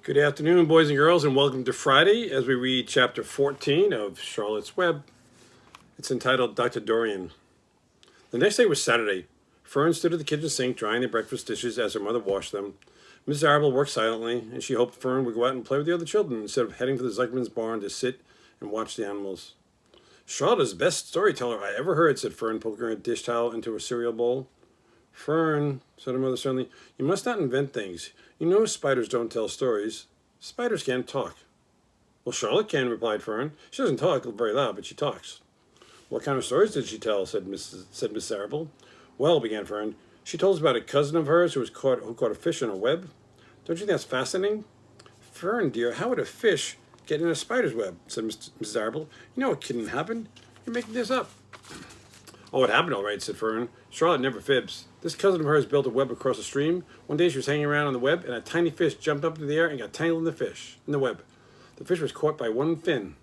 Good afternoon, boys and girls, and welcome to Friday as we read chapter 14 of Charlotte's Web. It's entitled Dr. Dorian. The next day was Saturday. Fern stood at the kitchen sink drying the breakfast dishes as her mother washed them. Mrs. Arable worked silently, and she hoped Fern would go out and play with the other children instead of heading for the Zuckerman's barn to sit and watch the animals. Charlotte is the best storyteller I ever heard, said Fern, poking her dish towel into her cereal bowl. Fern, said her mother sternly, you must not invent things. You know spiders don't tell stories. Spiders can't talk. Well, Charlotte can, replied Fern. She doesn't talk very loud, but she talks. What kind of stories did she tell? said Miss Arable. Well, began Fern, she told us about a cousin of hers who caught a fish in a web. Don't you think that's fascinating? Fern, dear, how would a fish get in a spider's web? said Mrs. Arable. You know it couldn't happen. You're making this up. Oh, it happened all right, said Fern. Charlotte never fibs. This cousin of hers built a web across a stream. One day she was hanging around on the web, and a tiny fish jumped up into the air and got tangled in the web. The fish was caught by one fin.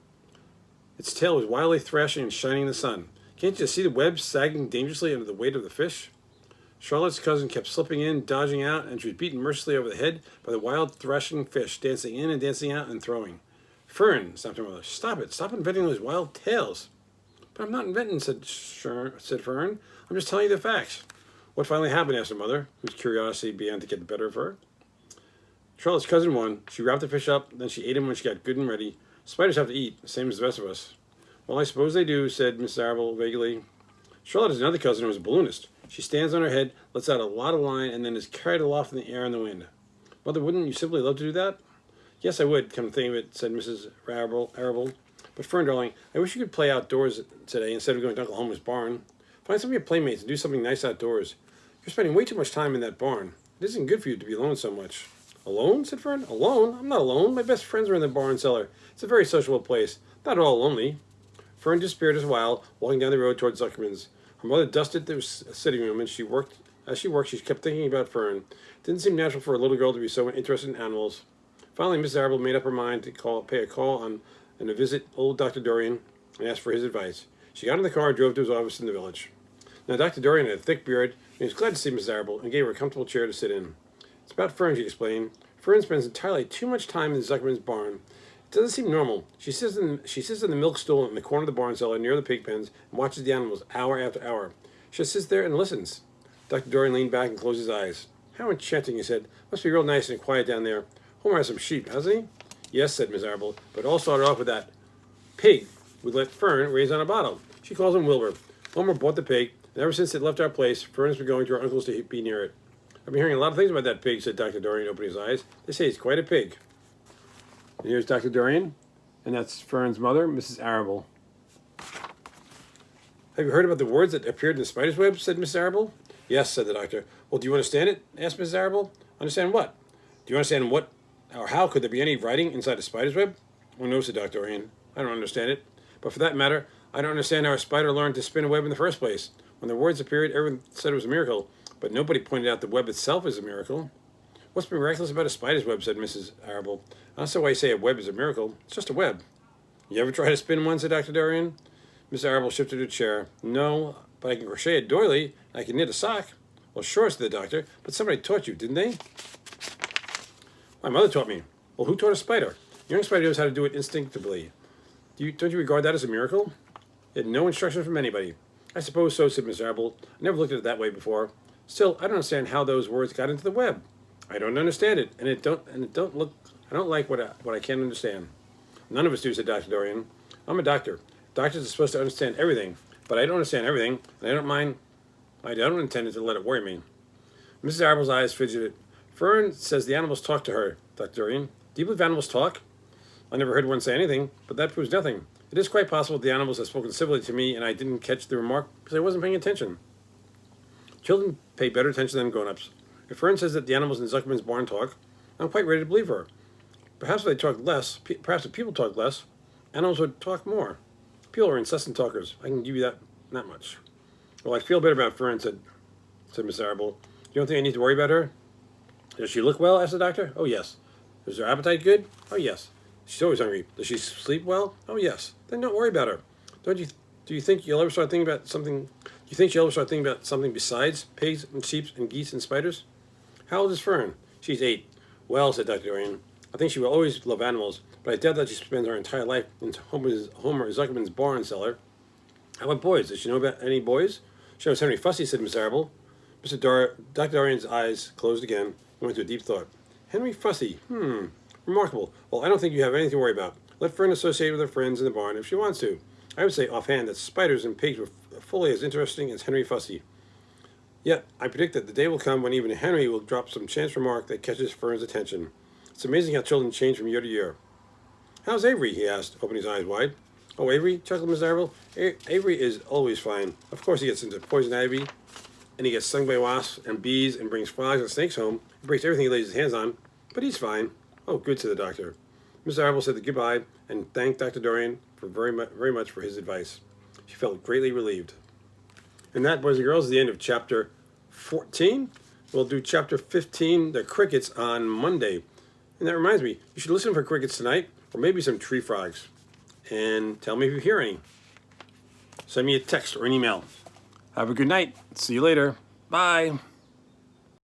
Its tail was wildly thrashing and shining in the sun. Can't you see the web sagging dangerously under the weight of the fish? Charlotte's cousin kept slipping in, dodging out, and she was beaten mercilessly over the head by the wild thrashing fish, dancing in and dancing out and throwing. Fern, snapped her mother, stop it. Stop inventing those wild tales. But I'm not inventing, said Fern. I'm just telling you the facts. What finally happened? Asked her mother, whose curiosity began to get the better of her. Charlotte's cousin won. She wrapped the fish up, then she ate him when she got good and ready. Spiders have to eat, the same as the rest of us. Well, I suppose they do, said Miss Arable vaguely. Charlotte has another cousin who is a balloonist. She stands on her head, lets out a lot of line, and then is carried aloft in the air in the wind. Mother, wouldn't you simply love to do that? Yes, I would, come to think of it, said Mrs. Arable. But Fern, darling, I wish you could play outdoors today instead of going to Uncle Homer's barn. Find some of your playmates and do something nice outdoors. You're spending way too much time in that barn. It isn't good for you to be alone so much. Alone? Said Fern. Alone? I'm not alone. My best friends are in the barn cellar. It's a very sociable place. Not at all lonely. Fern disappeared as a while, walking down the road towards Zuckerman's. Her mother dusted the sitting room, and as she worked, she kept thinking about Fern. It didn't seem natural for a little girl to be so interested in animals. Finally, Mrs. Arable made up her mind to pay a call and to visit old Dr. Dorian and ask for his advice. She got in the car and drove to his office in the village. Now, Dr. Dorian had a thick beard, and he was glad to see Mrs. Arable and gave her a comfortable chair to sit in. It's about Fern, she explained. Fern spends entirely too much time in Zuckerman's barn. It doesn't seem normal. She sits in the milk stool in the corner of the barn cellar near the pig pens and watches the animals hour after hour. She just sits there and listens. Dr. Dorian leaned back and closed his eyes. How enchanting, he said. Must be real nice and quiet down there. Homer has some sheep, hasn't he? Yes, said Miss Arable, but it all started off with that pig we let Fern raise on a bottle. She calls him Wilbur. Homer bought the pig, and ever since it left our place, Fern has been going to her uncle's to be near it. I've been hearing a lot of things about that pig, said Dr. Dorian, opening his eyes. They say he's quite a pig. And here's Dr. Dorian, and that's Fern's mother, Mrs. Arable. Have you heard about the words that appeared in the spider's web? Said Mrs. Arable. Yes, said the doctor. Well, do you understand it? Asked Mrs. Arable. Understand what? Do you understand what or how could there be any writing inside a spider's web? Oh, no, said Dr. Dorian. I don't understand it. But for that matter, I don't understand how a spider learned to spin a web in the first place. When the words appeared, everyone said it was a miracle, but nobody pointed out the web itself is a miracle. What's miraculous about a spider's web, said Mrs. Arable. I don't see why you say a web is a miracle. It's just a web. You ever try to spin one, said Dr. Dorian. Mrs. Arable shifted her chair. No, but I can crochet a doily, and I can knit a sock. Well, sure, said the doctor, but somebody taught you, didn't they? My mother taught me. Well, who taught a spider? A young spider knows how to do it instinctively. Don't you regard that as a miracle? It had no instructions from anybody. I suppose so, said Miss Arable. I never looked at it that way before. Still, I don't understand how those words got into the web. I don't understand it, and I don't like what I can't understand. None of us do, said Dr. Dorian. I'm a doctor. Doctors are supposed to understand everything, but I don't understand everything, and I don't intend to let it worry me. Mrs. Arable's eyes fidgeted. Fern says the animals talk to her, Dr. Dorian. Do you believe animals talk? I never heard one say anything, but that proves nothing. It is quite possible the animals have spoken civilly to me, and I didn't catch the remark because I wasn't paying attention. Children pay better attention than grown-ups. If Fern says that the animals in Zuckerman's barn talk, I'm quite ready to believe her. Perhaps if people talked less, animals would talk more. People are incessant talkers. I can give you that much. Well, I feel better about Fern, said Miss Arable. You don't think I need to worry about her? Does she look well? Asked the doctor. Oh, yes. Is her appetite good? Oh, yes. She's always hungry. Does she sleep well? Oh, yes. Then don't worry about her. Do you think you'll ever start thinking about something? Do you think she'll ever start thinking about something besides pigs and sheep and geese and spiders? How old is Fern? She's 8. Well, said Dr. Dorian, I think she will always love animals, but I doubt that she spends her entire life in Homer Zuckerman's barn cellar. How about boys? Does she know about any boys? She knows Henry Fussy, said Miss Arable. Dr. Dorian's eyes closed again and went into a deep thought. Henry Fussy, remarkable. Well, I don't think you have anything to worry about. Let Fern associate with her friends in the barn if she wants to. I would say offhand that spiders and pigs were fully as interesting as Henry Fussy. Yet, I predict that the day will come when even Henry will drop some chance remark that catches Fern's attention. It's amazing how children change from year to year. How's Avery? He asked, opening his eyes wide. Oh, Avery? Chuckled Miss Arable. Avery is always fine. Of course he gets into poison ivy, and he gets stung by wasps and bees and brings frogs and snakes home. He breaks everything he lays his hands on, but he's fine. Oh, good, said the doctor. Miss Arable said goodbye and thanked Dr. Dorian for very much for his advice. She felt greatly relieved. And that, boys and girls, is the end of chapter 14. We'll do chapter 15, the crickets, on Monday. And that reminds me, you should listen for crickets tonight, or maybe some tree frogs. And tell me if you hear any. Send me a text or an email. Have a good night. See you later. Bye.